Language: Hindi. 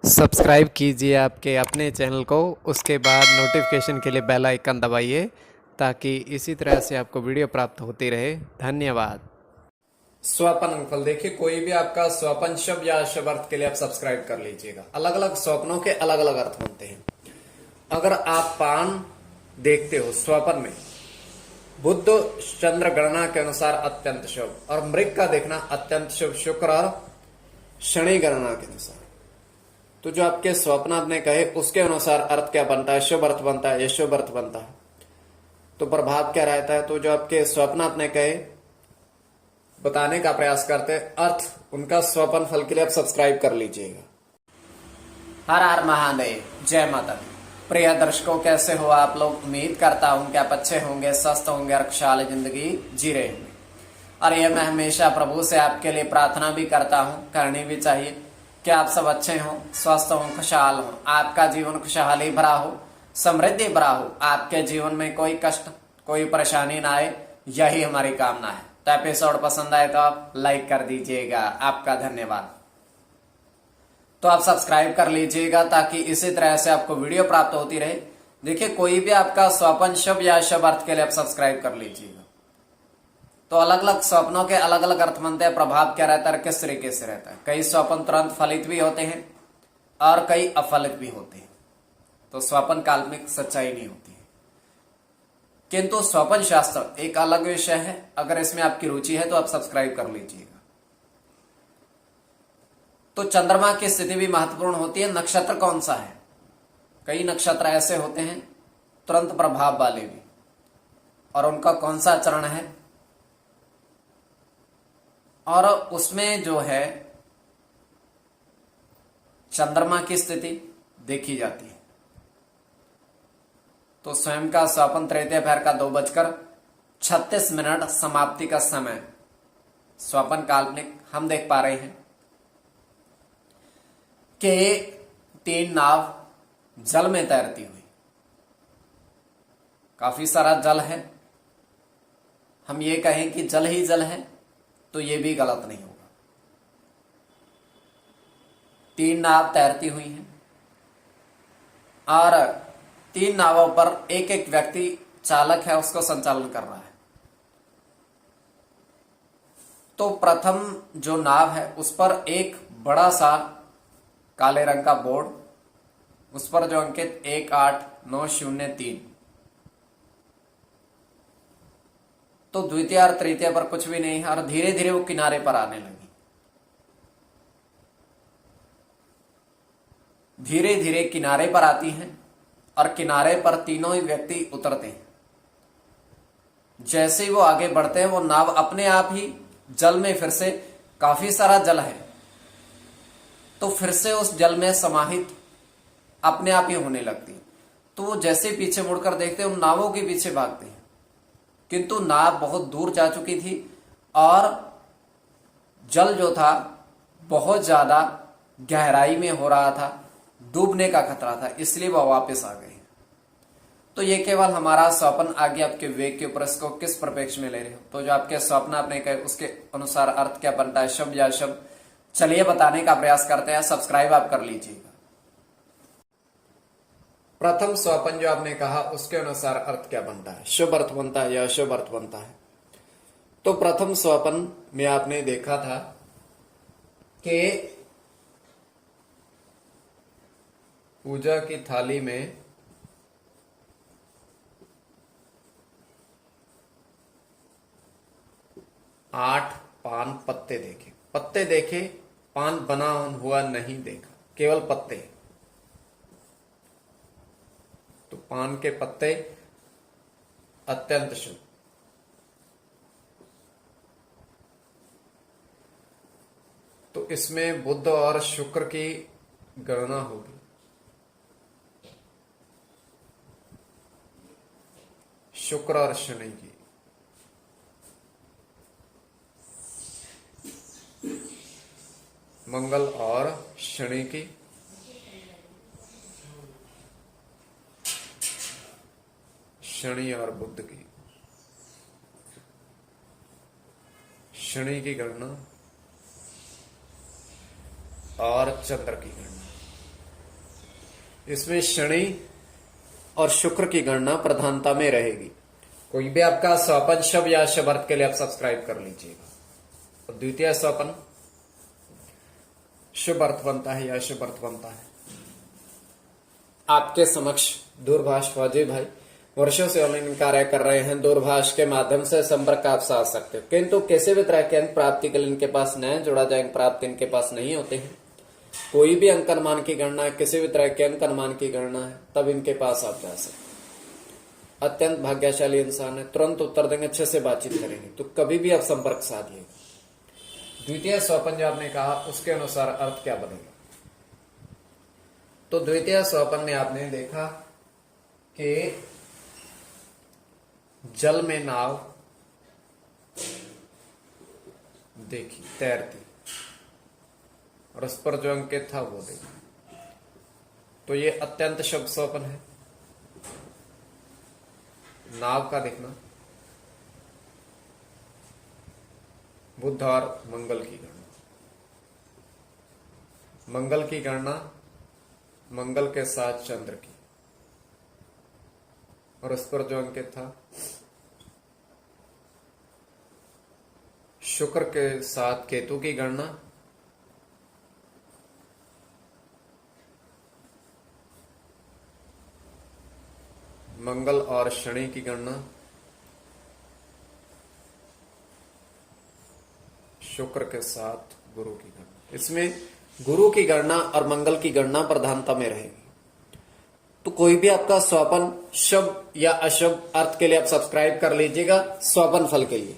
सब्सक्राइब कीजिए आपके अपने चैनल को, उसके बाद नोटिफिकेशन के लिए बेल आइकन दबाइए ताकि इसी तरह से आपको वीडियो प्राप्त होती रहे। धन्यवाद। स्वपन अंगफल देखिए, कोई भी आपका स्वपन शब्द या शुभ अर्थ के लिए आप सब्सक्राइब कर लीजिएगा। अलग अलग स्वप्नों के अलग अलग अर्थ बनते हैं। अगर आप पान देखते हो स्वपन में, बुध चंद्र गणना के अनुसार अत्यंत शुभ, और मृग का देखना अत्यंत शुभ, शुक्र और शनि गणना के अनुसार। तो जो आपके स्वप्न आपने कहे उसके अनुसार अर्थ क्या बनता है, शुभ अर्थ बनता है या शुभ अर्थ बनता है, तो प्रभाव क्या रहता है। तो जो आपके स्वप्न आपने कहे बताने का प्रयास करते हैं, अर्थ उनका स्वपन फल के लिए आप सब्सक्राइब कर लीजिएगा। हर हर महादेव, जय माता दी। प्रिय दर्शकों, कैसे हो आप लोग? उम्मीद करता हूं कि आप अच्छे होंगे, स्वस्थ होंगे और खुशहाल जिंदगी जी रहे होंगे। और ये मैं हमेशा प्रभु से आपके लिए प्रार्थना भी करता हूं, करनी भी चाहिए कि आप सब अच्छे हों, स्वस्थ हों, खुशहाल हों, आपका जीवन खुशहाली भरा हो, समृद्धि भरा हो, आपके जीवन में कोई कष्ट कोई परेशानी ना आए, यही हमारी कामना है। तो एपिसोड पसंद आए तो आप लाइक कर दीजिएगा, आपका धन्यवाद। तो आप सब्सक्राइब कर लीजिएगा ताकि इसी तरह से आपको वीडियो प्राप्त होती रहे। देखिए, कोई भी आपका स्वपन शुभ या शुभ अर्थ के लिए आप सब्सक्राइब कर लीजिएगा। तो अलग अलग स्वप्नों के अलग अलग अर्थ बनते हैं। प्रभाव क्या रहता है, किस तरीके से रहता है। कई स्वप्न तुरंत फलित भी होते हैं और कई अफलित भी होते हैं। तो स्वप्न काल्पनिक सच्चाई नहीं होती है, किंतु स्वप्न शास्त्र एक अलग विषय है। अगर इसमें आपकी रुचि है तो आप सब्सक्राइब कर लीजिएगा। तो चंद्रमा की स्थिति भी महत्वपूर्ण होती है। नक्षत्र कौन सा है, कई नक्षत्र ऐसे होते हैं तुरंत प्रभाव वाले भी, और उनका कौन सा चरण है, और उसमें जो है चंद्रमा की स्थिति देखी जाती है। तो स्वयं का स्वपन तृतीय पहर का 2:36 समाप्ति का समय स्वपन काल्पनिक हम देख पा रहे हैं कि 3 नाव जल में तैरती हुई। काफी सारा जल है, हम ये कहें कि जल ही जल है तो ये भी गलत नहीं होगा। 3 नाव तैरती हुई हैं और 3 नावों पर एक एक व्यक्ति चालक है, उसको संचालन कर रहा है। तो प्रथम जो नाव है उस पर एक बड़ा सा काले रंग का बोर्ड, उस पर जो अंकित 18903। तो द्वितीय और तृतीय पर कुछ भी नहीं है, और धीरे धीरे वो किनारे पर आने लगी। धीरे धीरे किनारे पर आती हैं और किनारे पर तीनों ही व्यक्ति उतरते हैं। जैसे ही वो आगे बढ़ते हैं, वो नाव अपने आप ही जल में, फिर से काफी सारा जल है तो फिर से उस जल में समाहित अपने आप ही होने लगती है। तो वो जैसे पीछे मुड़कर देखते हैं, उन नावों के पीछे भागते हैं, किंतु नाव बहुत दूर जा चुकी थी और जल जो था बहुत ज्यादा गहराई में हो रहा था, डूबने का खतरा था, इसलिए वह वापस आ गए। तो ये केवल हमारा स्वप्न, आगे आपके विवेक के ऊपर इसको किस परिप्रेक्ष्य में ले रहे हो। तो जो आपके स्वप्न आपने कहे उसके अनुसार अर्थ क्या बनता है, शुभ या शुभ, चलिए बताने का प्रयास करते हैं। सब्सक्राइब आप कर लीजिएगा। प्रथम स्वपन जो आपने कहा उसके अनुसार अर्थ क्या बनता है, शुभ अर्थ बनता है या अशुभ अर्थ बनता है। तो प्रथम स्वपन में आपने देखा था कि पूजा की थाली में 8 पान पत्ते देखे। पत्ते देखे, पान बना हुआ नहीं देखा, केवल पत्ते। तो पान के पत्ते अत्यंत शुभ। तो इसमें बुध और शुक्र की गणना होगी। शुक्र और शनि की, मंगल और शनि की, शनि और बुध की, शनि की गणना और चंद्र की गणना। इसमें शनि और शुक्र की गणना प्रधानता में रहेगी। कोई भी आपका स्वपन शुभ या शुभ अर्थ के लिए आप सब्सक्राइब कर लीजिएगा। तो द्वितीय स्वपन शुभ अर्थ बनता है या अशुभ अर्थ बनता है। आपके समक्ष दूरभाष फौजी भाई वर्षों से ऑनलाइन कार्य कर रहे हैं, दूरभाष के माध्यम से संपर्क आप साध सकते हो, किंतु किसी भी तरह के अंक प्राप्ति के लिए इनके पास नए जुड़ा जाए अंक प्राप्ति इनके पास नहीं होते हैं। कोई भी अंक अनुमान की गणना है, किसी भी तरह के अंक अनुमान की गणना है, तब इनके पास आप जा सकते। अत्यंत भाग्यशाली इंसान है, तुरंत उत्तर देंगे, अच्छे से बातचीत करेंगे, तो कभी भी आप संपर्क साधिएगा। द्वितीय स्वपन जो आपने कहा उसके अनुसार अर्थ क्या बनेगा। तो द्वितीय स्वपन में आपने देखा कि जल में नाव देखी तैरती और उस पर जो अंकित था वो देखा, तो ये अत्यंत शुभ स्वपन है। नाव का दिखना, बुध और मंगल की गणना, मंगल की गणना मंगल के साथ चंद्र की, और उस पर जो अंकित था शुक्र के साथ केतु की गणना, मंगल और शनि की गणना, शुक्र के साथ गुरु की गणना। इसमें गुरु की गणना और मंगल की गणना प्रधानता में रहेगी। तो कोई भी आपका स्वपन शुभ या अशुभ अर्थ के लिए आप सब्सक्राइब कर लीजिएगा स्वपन फल के लिए।